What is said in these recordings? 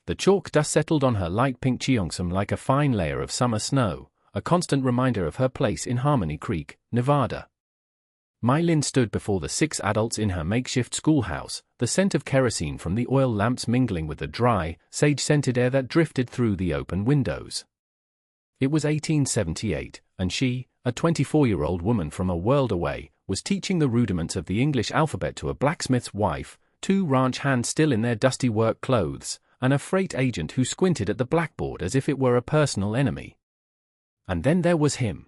The chalk dust settled on her light pink cheongsam like a fine layer of summer snow, a constant reminder of her place in Harmony Creek, Nevada. My Lin stood before the 6 adults in her makeshift schoolhouse, the scent of kerosene from the oil lamps mingling with the dry, sage-scented air that drifted through the open windows. It was 1878, and she, a 24-year-old woman from a world away, was teaching the rudiments of the English alphabet to a blacksmith's wife, 2 ranch hands still in their dusty work clothes, and a freight agent who squinted at the blackboard as if it were a personal enemy. And then there was him.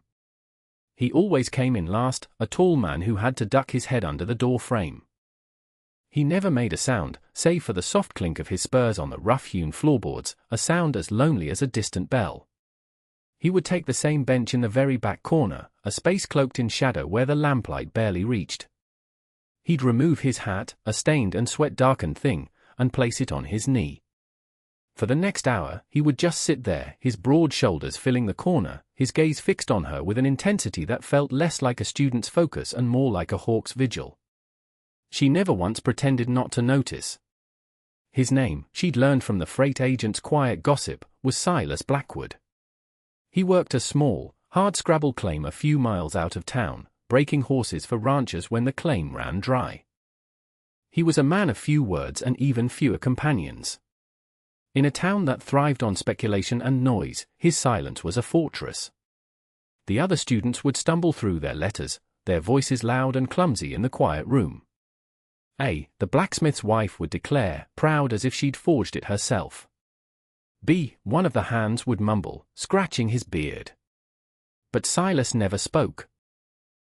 He always came in last, a tall man who had to duck his head under the door frame. He never made a sound, save for the soft clink of his spurs on the rough-hewn floorboards, a sound as lonely as a distant bell. He would take the same bench in the very back corner, a space cloaked in shadow where the lamplight barely reached. He'd remove his hat, a stained and sweat-darkened thing, and place it on his knee. For the next hour, he would just sit there, his broad shoulders filling the corner, his gaze fixed on her with an intensity that felt less like a student's focus and more like a hawk's vigil. She never once pretended not to notice. His name, she'd learned from the freight agent's quiet gossip, was Silas Blackwood. He worked a small, hard-scrabble claim a few miles out of town, breaking horses for ranchers when the claim ran dry. He was a man of few words and even fewer companions. In a town that thrived on speculation and noise, his silence was a fortress. The other students would stumble through their letters, their voices loud and clumsy in the quiet room. A, the blacksmith's wife would declare, proud as if she'd forged it herself. B, one of the hands would mumble, scratching his beard. But Silas never spoke.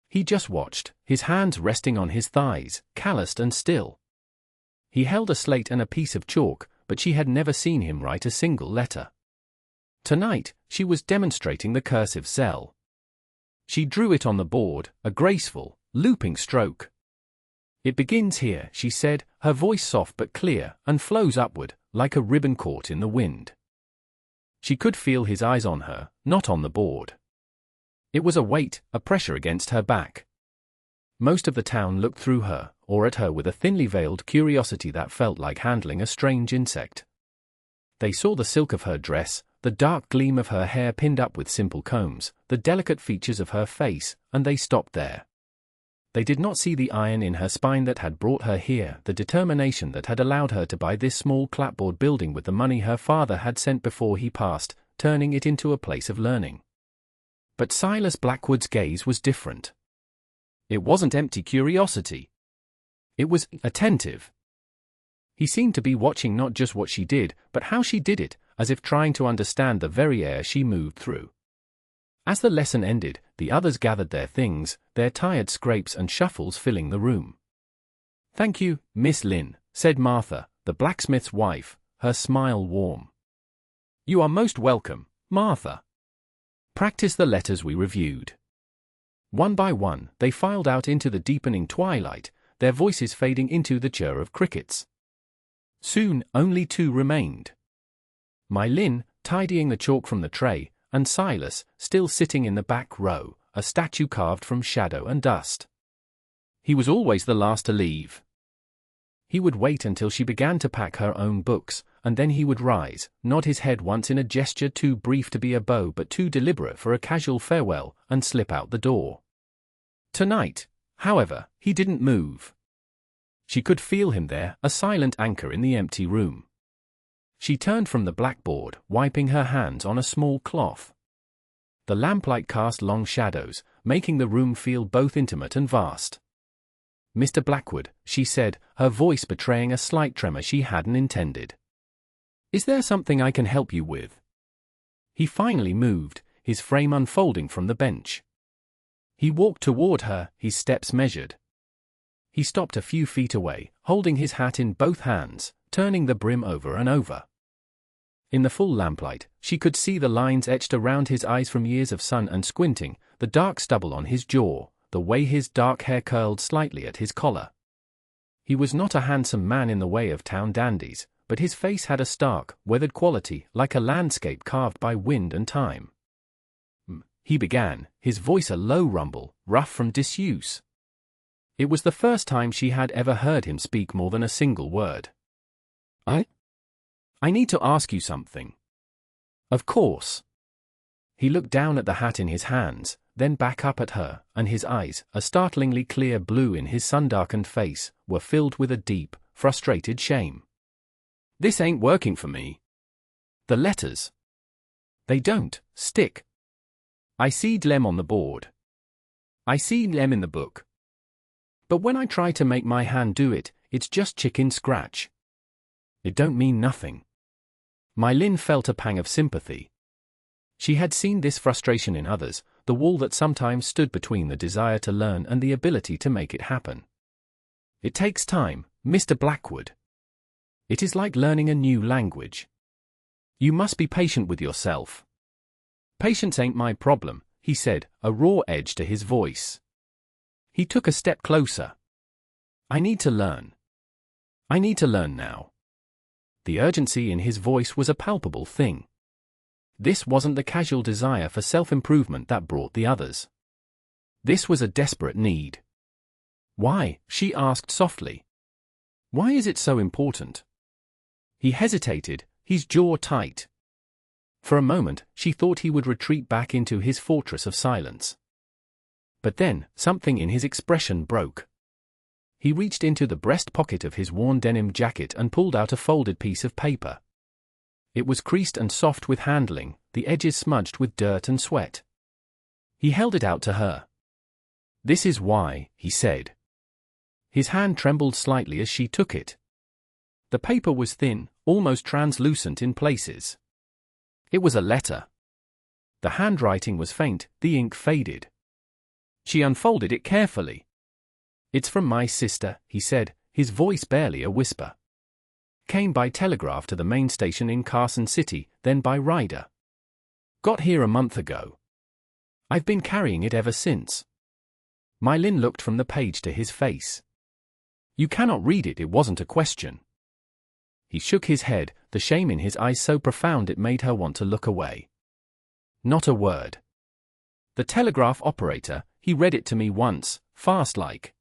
He just watched, his hands resting on his thighs, calloused and still. He held a slate and a piece of chalk, but she had never seen him write a single letter. Tonight, she was demonstrating the cursive cell. She drew it on the board, a graceful, looping stroke. "It begins here," she said, her voice soft but clear, "and flows upward, like a ribbon caught in the wind." She could feel his eyes on her, not on the board. It was a weight, a pressure against her back. Most of the town looked through her, or at her with a thinly veiled curiosity that felt like handling a strange insect. They saw the silk of her dress, the dark gleam of her hair pinned up with simple combs, the delicate features of her face, and they stopped there. They did not see the iron in her spine that had brought her here, the determination that had allowed her to buy this small clapboard building with the money her father had sent before he passed, turning it into a place of learning. But Silas Blackwood's gaze was different. It wasn't empty curiosity. It was attentive. He seemed to be watching not just what she did, but how she did it, as if trying to understand the very air she moved through. As the lesson ended, the others gathered their things, their tired scrapes and shuffles filling the room. "Thank you, Miss Lin," said Martha, the blacksmith's wife, her smile warm. "You are most welcome, Martha. Practice the letters we reviewed." One by one, they filed out into the deepening twilight, their voices fading into the chirr of crickets. Soon, only 2 remained. My Lin, tidying the chalk from the tray, and Silas, still sitting in the back row, a statue carved from shadow and dust. He was always the last to leave. He would wait until she began to pack her own books, and then he would rise, nod his head once in a gesture too brief to be a bow but too deliberate for a casual farewell, and slip out the door. Tonight, however, he didn't move. She could feel him there, a silent anchor in the empty room. She turned from the blackboard, wiping her hands on a small cloth. The lamplight cast long shadows, making the room feel both intimate and vast. "Mr. Blackwood," she said, her voice betraying a slight tremor she hadn't intended. "Is there something I can help you with?" He finally moved, his frame unfolding from the bench. He walked toward her, his steps measured. He stopped a few feet away, holding his hat in both hands, turning the brim over and over. In the full lamplight, she could see the lines etched around his eyes from years of sun and squinting, the dark stubble on his jaw, the way his dark hair curled slightly at his collar. He was not a handsome man in the way of town dandies, but his face had a stark, weathered quality, like a landscape carved by wind and time. He began, his voice a low rumble, rough from disuse. It was the first time she had ever heard him speak more than a single word. I need to ask you something. Of course. He looked down at the hat in his hands, then back up at her, and his eyes, a startlingly clear blue in his sun-darkened face, were filled with a deep, frustrated shame. This ain't working for me. The letters. They don't stick. I see them on the board. I see them in the book. But when I try to make my hand do it, it's just chicken scratch. It don't mean nothing. My Lynn felt a pang of sympathy. She had seen this frustration in others, the wall that sometimes stood between the desire to learn and the ability to make it happen. It takes time, Mr. Blackwood. It is like learning a new language. You must be patient with yourself. Patience ain't my problem, he said, a raw edge to his voice. He took a step closer. I need to learn. I need to learn now. The urgency in his voice was a palpable thing. This wasn't the casual desire for self-improvement that brought the others. This was a desperate need. Why? She asked softly. Why is it so important? He hesitated, his jaw tight. For a moment, she thought he would retreat back into his fortress of silence. But then, something in his expression broke. He reached into the breast pocket of his worn denim jacket and pulled out a folded piece of paper. It was creased and soft with handling, the edges smudged with dirt and sweat. He held it out to her. This is why, he said. His hand trembled slightly as she took it. The paper was thin, almost translucent in places. It was a letter. The handwriting was faint, the ink faded. She unfolded it carefully. It's from my sister, he said, his voice barely a whisper. Came by telegraph to the main station in Carson City, then by rider. Got here a month ago. I've been carrying it ever since. My Lynn looked from the page to his face. You cannot read it, it wasn't a question. He shook his head, the shame in his eyes so profound it made her want to look away. Not a word. The telegraph operator, he read it to me once, fast like.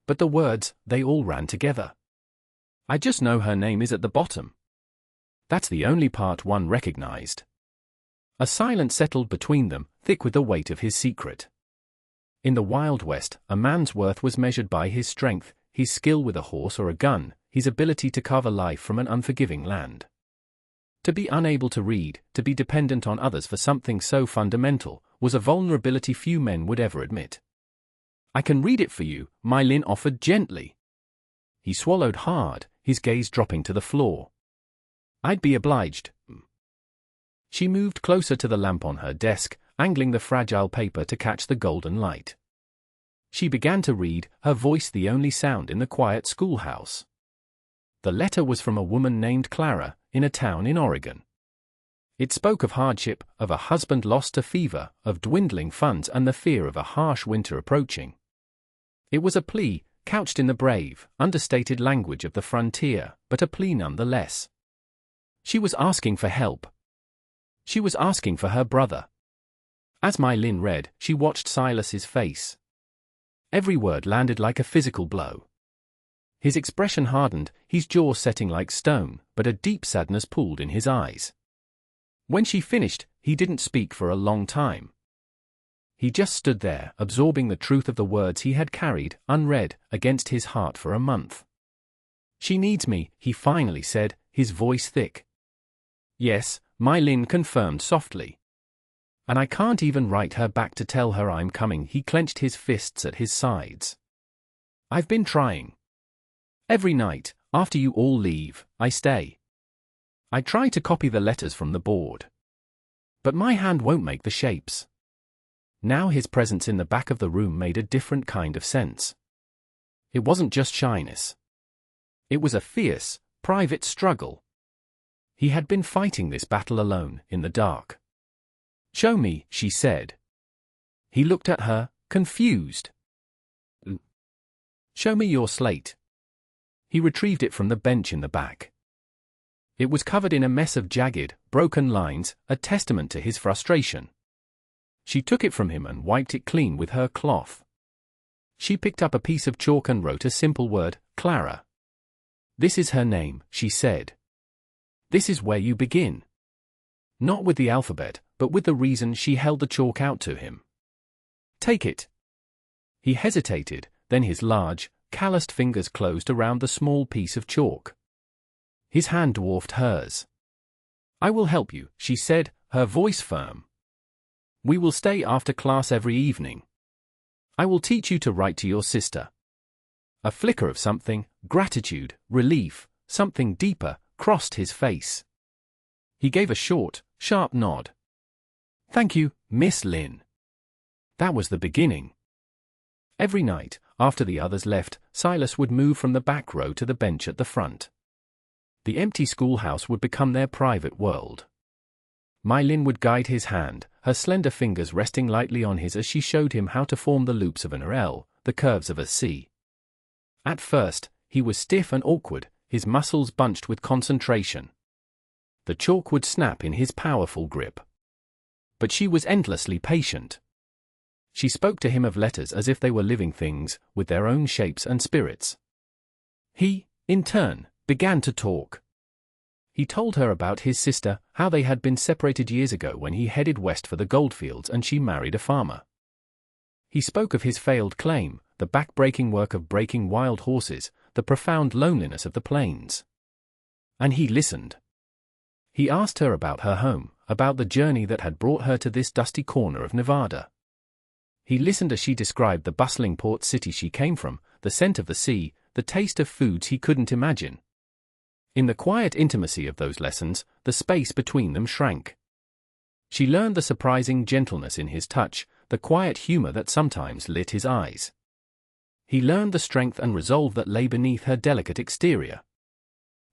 But the words, they all ran together. I just know her name is at the bottom. That's the only part one recognized. A silence settled between them, thick with the weight of his secret. In the Wild West, a man's worth was measured by his strength, his skill with a horse or a gun, his ability to carve a life from an unforgiving land. To be unable to read, to be dependent on others for something so fundamental, was a vulnerability few men would ever admit. I can read it for you, My Lynn offered gently. He swallowed hard, his gaze dropping to the floor. I'd be obliged. She moved closer to the lamp on her desk, angling the fragile paper to catch the golden light. She began to read, her voice the only sound in the quiet schoolhouse. The letter was from a woman named Clara, in a town in Oregon. It spoke of hardship, of a husband lost to fever, of dwindling funds and the fear of a harsh winter approaching. It was a plea, couched in the brave, understated language of the frontier, but a plea nonetheless. She was asking for help. She was asking for her brother. As My Lynn read, she watched Silas's face. Every word landed like a physical blow. His expression hardened, his jaw setting like stone, but a deep sadness pooled in his eyes. When she finished, he didn't speak for a long time. He just stood there, absorbing the truth of the words he had carried, unread, against his heart for a month. She needs me, he finally said, his voice thick. Yes, My Lynn confirmed softly. And I can't even write her back to tell her I'm coming. He clenched his fists at his sides. I've been trying. Every night, after you all leave, I stay. I try to copy the letters from the board. But my hand won't make the shapes. Now his presence in the back of the room made a different kind of sense. It wasn't just shyness. It was a fierce, private struggle. He had been fighting this battle alone, in the dark. Show me, she said. He looked at her, confused. Show me your slate. He retrieved it from the bench in the back. It was covered in a mess of jagged, broken lines, a testament to his frustration. She took it from him and wiped it clean with her cloth. She picked up a piece of chalk and wrote a simple word, Clara. This is her name, she said. This is where you begin. Not with the alphabet, but with the reason. She held the chalk out to him. Take it. He hesitated, then his large, calloused fingers closed around the small piece of chalk. His hand dwarfed hers. I will help you, she said, her voice firm. We will stay after class every evening. I will teach you to write to your sister. A flicker of something, gratitude, relief, something deeper, crossed his face. He gave a short, sharp nod. Thank you, Miss Lynn. That was the beginning. Every night, after the others left, Silas would move from the back row to the bench at the front. The empty schoolhouse would become their private world. My Lynn would guide his hand, her slender fingers resting lightly on his as she showed him how to form the loops of an L, the curves of a C. At first, he was stiff and awkward, his muscles bunched with concentration. The chalk would snap in his powerful grip. But she was endlessly patient. She spoke to him of letters as if they were living things, with their own shapes and spirits. He, in turn, began to talk. He told her about his sister, how they had been separated years ago when he headed west for the goldfields and she married a farmer. He spoke of his failed claim, the back-breaking work of breaking wild horses, the profound loneliness of the plains. And he listened. He asked her about her home, about the journey that had brought her to this dusty corner of Nevada. He listened as she described the bustling port city she came from, the scent of the sea, the taste of foods he couldn't imagine. In the quiet intimacy of those lessons, the space between them shrank. She learned the surprising gentleness in his touch, the quiet humor that sometimes lit his eyes. He learned the strength and resolve that lay beneath her delicate exterior.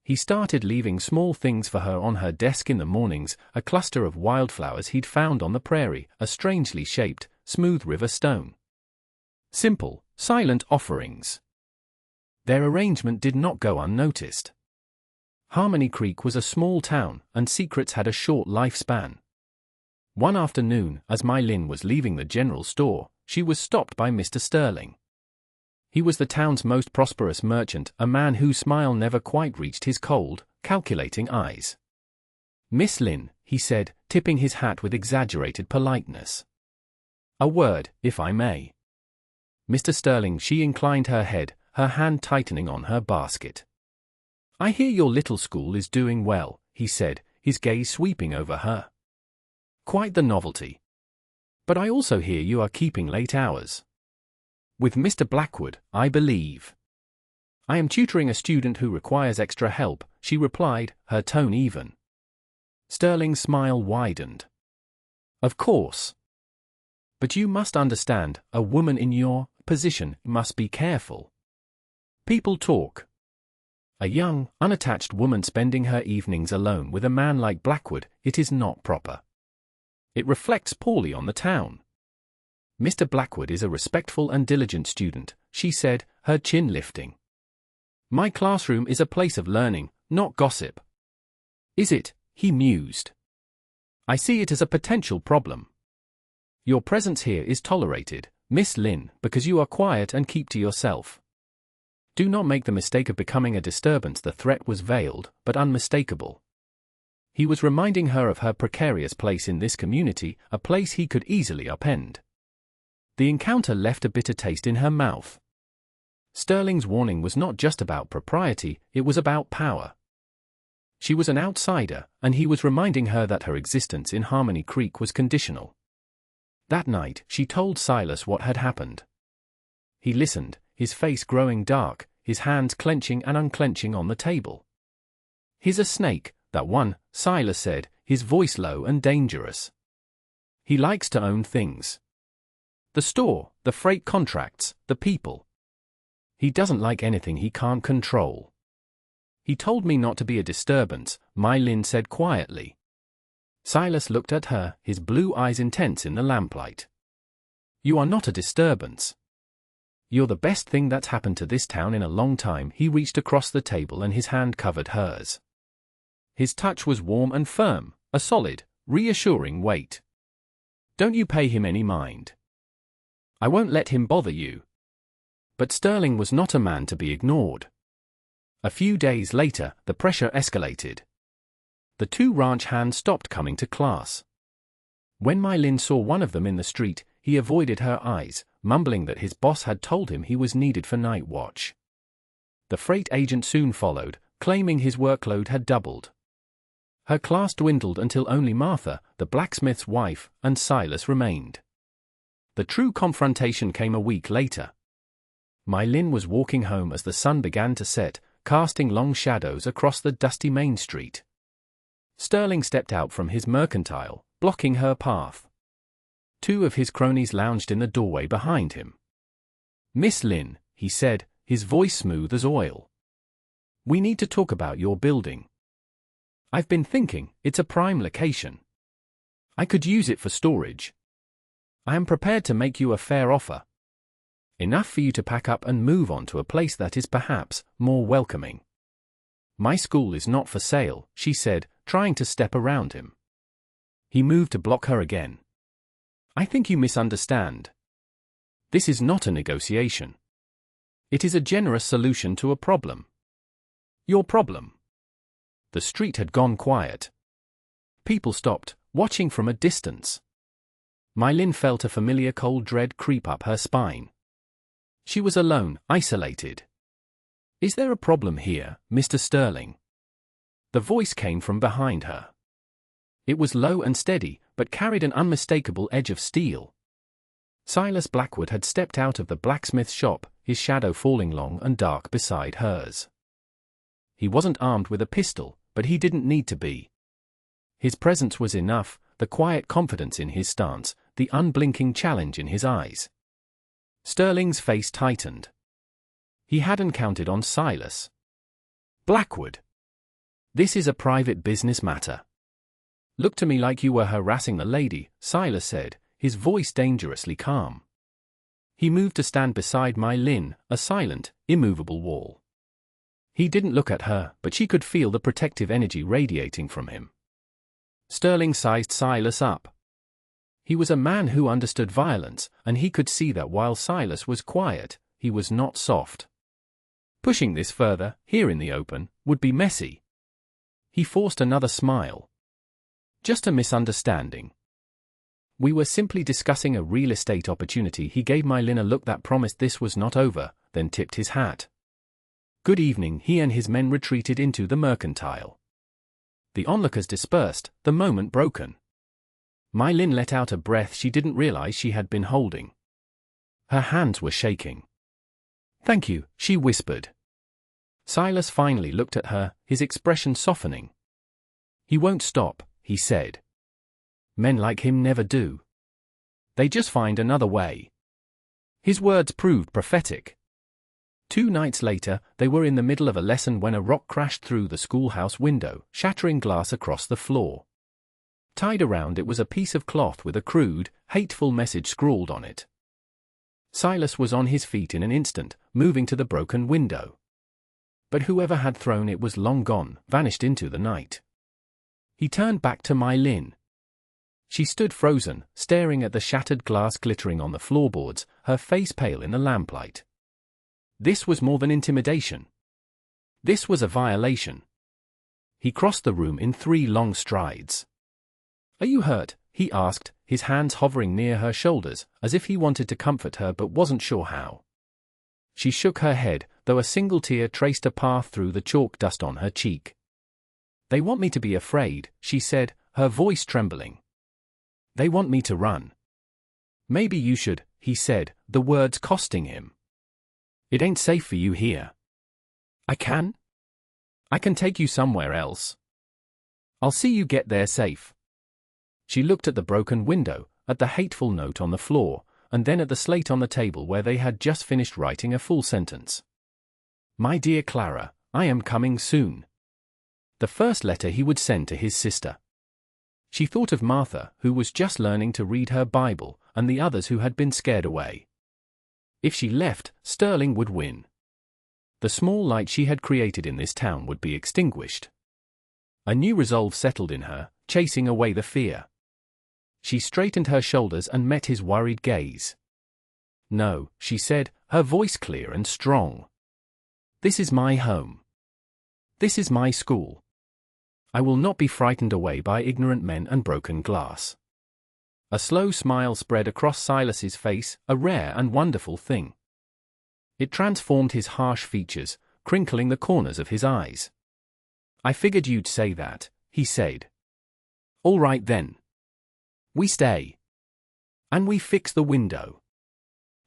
He started leaving small things for her on her desk in the mornings, a cluster of wildflowers he'd found on the prairie, a strangely shaped, smooth river stone. Simple, silent offerings. Their arrangement did not go unnoticed. Harmony Creek was a small town, and secrets had a short lifespan. One afternoon, as My Lynn was leaving the general store, she was stopped by Mr. Sterling. He was the town's most prosperous merchant, a man whose smile never quite reached his cold, calculating eyes. Miss Lynn, he said, tipping his hat with exaggerated politeness. A word, if I may. Mr. Sterling, she inclined her head, her hand tightening on her basket. I hear your little school is doing well, he said, his gaze sweeping over her. Quite the novelty. But I also hear you are keeping late hours. With Mr. Blackwood, I believe. I am tutoring a student who requires extra help, she replied, her tone even. Sterling's smile widened. Of course. But you must understand, a woman in your position must be careful. People talk. A young, unattached woman spending her evenings alone with a man like Blackwood, it is not proper. It reflects poorly on the town. Mr. Blackwood is a respectful and diligent student, she said, her chin lifting. My classroom is a place of learning, not gossip. Is it? He mused. I see it as a potential problem. Your presence here is tolerated, Miss Lynn, because you are quiet and keep to yourself. Do not make the mistake of becoming a disturbance. The threat was veiled, but unmistakable. He was reminding her of her precarious place in this community, a place he could easily upend. The encounter left a bitter taste in her mouth. Sterling's warning was not just about propriety, it was about power. She was an outsider, and he was reminding her that her existence in Harmony Creek was conditional. That night, she told Silas what had happened. He listened, his face growing dark, his hands clenching and unclenching on the table. He's a snake, that one, Silas said, his voice low and dangerous. He likes to own things. The store, the freight contracts, the people. He doesn't like anything he can't control. He told me not to be a disturbance, My Lynn said quietly. Silas looked at her, his blue eyes intense in the lamplight. You are not a disturbance. You're the best thing that's happened to this town in a long time. He reached across the table and his hand covered hers. His touch was warm and firm, a solid, reassuring weight. Don't you pay him any mind. I won't let him bother you. But Sterling was not a man to be ignored. A few days later, the pressure escalated. The two ranch hands stopped coming to class. When My Lin saw one of them in the street, he avoided her eyes, mumbling that his boss had told him he was needed for night watch. The freight agent soon followed, claiming his workload had doubled. Her class dwindled until only Martha, the blacksmith's wife, and Silas remained. The true confrontation came a week later. My Lin was walking home as the sun began to set, casting long shadows across the dusty main street. Sterling stepped out from his mercantile, blocking her path. Two of his cronies lounged in the doorway behind him. "Miss Lin," he said, his voice smooth as oil. "We need to talk about your building. I've been thinking, it's a prime location. I could use it for storage. I am prepared to make you a fair offer. Enough for you to pack up and move on to a place that is perhaps more welcoming." "My school is not for sale," she said, trying to step around him. He moved to block her again. "I think you misunderstand. This is not a negotiation. It is a generous solution to a problem." "Your problem?" The street had gone quiet. People stopped, watching from a distance. My Lin felt a familiar cold dread creep up her spine. She was alone, isolated. "Is there a problem here, Mr. Sterling?" The voice came from behind her. It was low and steady, but carried an unmistakable edge of steel. Silas Blackwood had stepped out of the blacksmith's shop, his shadow falling long and dark beside hers. He wasn't armed with a pistol, but he didn't need to be. His presence was enough, the quiet confidence in his stance, the unblinking challenge in his eyes. Sterling's face tightened. He hadn't counted on Silas. "Blackwood, this is a private business matter." "Look to me like you were harassing the lady," Silas said, his voice dangerously calm. He moved to stand beside My Lin, a silent, immovable wall. He didn't look at her, but she could feel the protective energy radiating from him. Sterling sized Silas up. He was a man who understood violence, and he could see that while Silas was quiet, he was not soft. Pushing this further, here in the open, would be messy. He forced another smile. "Just a misunderstanding. We were simply discussing a real estate opportunity." He gave My Lin a look that promised this was not over, then tipped his hat. "Good evening." He and his men retreated into the mercantile. The onlookers dispersed, the moment broken. My Lin let out a breath she didn't realize she had been holding. Her hands were shaking. "Thank you," she whispered. Silas finally looked at her, his expression softening. "He won't stop," he said. "Men like him never do. They just find another way." His words proved prophetic. 2 nights later, they were in the middle of a lesson when a rock crashed through the schoolhouse window, shattering glass across the floor. Tied around it was a piece of cloth with a crude, hateful message scrawled on it. Silas was on his feet in an instant, moving to the broken window. But whoever had thrown it was long gone, vanished into the night. He turned back to My Lin. She stood frozen, staring at the shattered glass glittering on the floorboards, her face pale in the lamplight. This was more than intimidation. This was a violation. He crossed the room in 3 long strides. "Are you hurt?" he asked, his hands hovering near her shoulders, as if he wanted to comfort her but wasn't sure how. She shook her head, though a single tear traced a path through the chalk dust on her cheek. "They want me to be afraid," she said, her voice trembling. "They want me to run." "Maybe you should," he said, the words costing him. "It ain't safe for you here." I can take you somewhere else. I'll see you get there safe." She looked at the broken window, at the hateful note on the floor, and then at the slate on the table where they had just finished writing a full sentence. "My dear Clara, I am coming soon." The first letter he would send to his sister. She thought of Martha, who was just learning to read her Bible, and the others who had been scared away. If she left, Sterling would win. The small light she had created in this town would be extinguished. A new resolve settled in her, chasing away the fear. She straightened her shoulders and met his worried gaze. "No," she said, her voice clear and strong. "This is my home. This is my school. I will not be frightened away by ignorant men and broken glass. A slow smile spread across Silas's face, a rare and wonderful thing. It transformed his harsh features, crinkling the corners of his eyes. I figured you'd say that, he said. All right then. We stay. And we fix the window.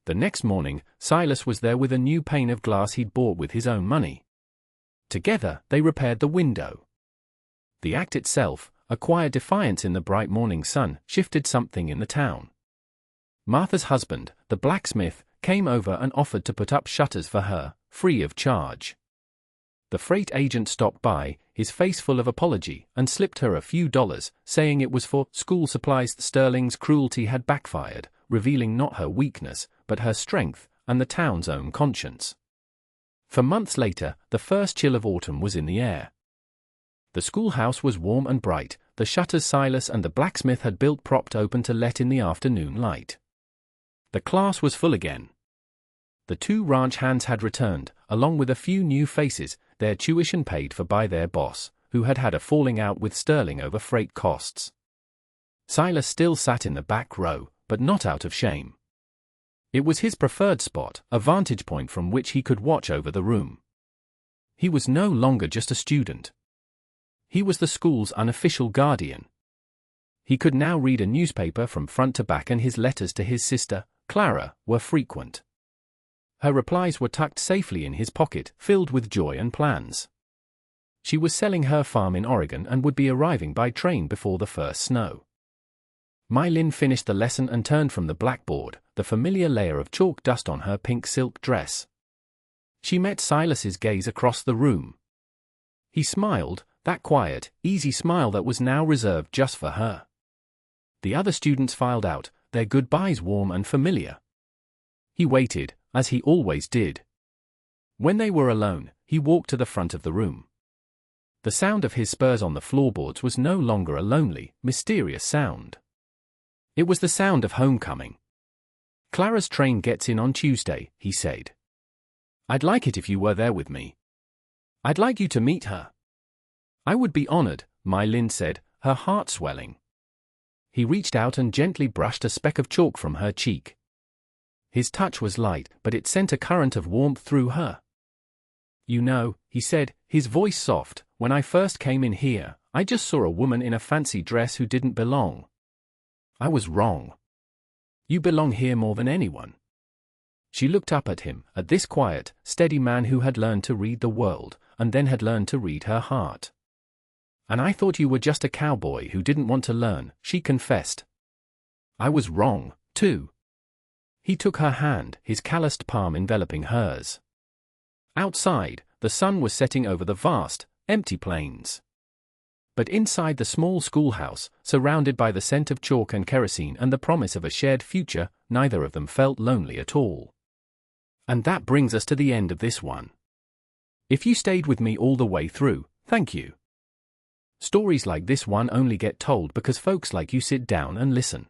The next morning, Silas was there with a new pane of glass he'd bought with his own money. Together, they repaired the window. The act itself, a quiet defiance in the bright morning sun, shifted something in the town. Martha's husband, the blacksmith, came over and offered to put up shutters for her, free of charge. The freight agent stopped by, his face full of apology, and slipped her a few dollars, saying it was for school supplies. Sterling's cruelty had backfired, revealing not her weakness, but her strength, and the town's own conscience. For months later, the first chill of autumn was in the air. The schoolhouse was warm and bright, the shutters Silas and the blacksmith had built propped open to let in the afternoon light. The class was full again. The two ranch hands had returned, along with a few new faces, their tuition paid for by their boss, who had had a falling out with Sterling over freight costs. Silas still sat in the back row, but not out of shame. It was his preferred spot, a vantage point from which he could watch over the room. He was no longer just a student. He was the school's unofficial guardian. He could now read a newspaper from front to back, and his letters to his sister, Clara, were frequent. Her replies were tucked safely in his pocket, filled with joy and plans. She was selling her farm in Oregon and would be arriving by train before the first snow. Mylin finished the lesson and turned from the blackboard, the familiar layer of chalk dust on her pink silk dress. She met Silas's gaze across the room. He smiled, that quiet, easy smile that was now reserved just for her. The other students filed out, their goodbyes warm and familiar. He waited, as he always did. When they were alone, he walked to the front of the room. The sound of his spurs on the floorboards was no longer a lonely, mysterious sound. It was the sound of homecoming. Clara's train gets in on Tuesday, he said. I'd like it if you were there with me. I'd like you to meet her. I would be honored, Mylin said, her heart swelling. He reached out and gently brushed a speck of chalk from her cheek. His touch was light, but it sent a current of warmth through her. You know, he said, his voice soft, when I first came in here, I just saw a woman in a fancy dress who didn't belong. I was wrong. You belong here more than anyone. She looked up at him, at this quiet, steady man who had learned to read the world, and then had learned to read her heart. And I thought you were just a cowboy who didn't want to learn, she confessed. I was wrong, too. He took her hand, his calloused palm enveloping hers. Outside, the sun was setting over the vast, empty plains. But inside the small schoolhouse, surrounded by the scent of chalk and kerosene and the promise of a shared future, neither of them felt lonely at all. And that brings us to the end of this one. If you stayed with me all the way through, thank you. Stories like this one only get told because folks like you sit down and listen.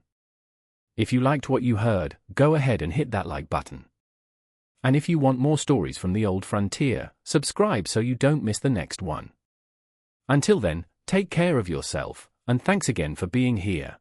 If you liked what you heard, go ahead and hit that like button. And if you want more stories from the old frontier, subscribe so you don't miss the next one. Until then, take care of yourself, and thanks again for being here.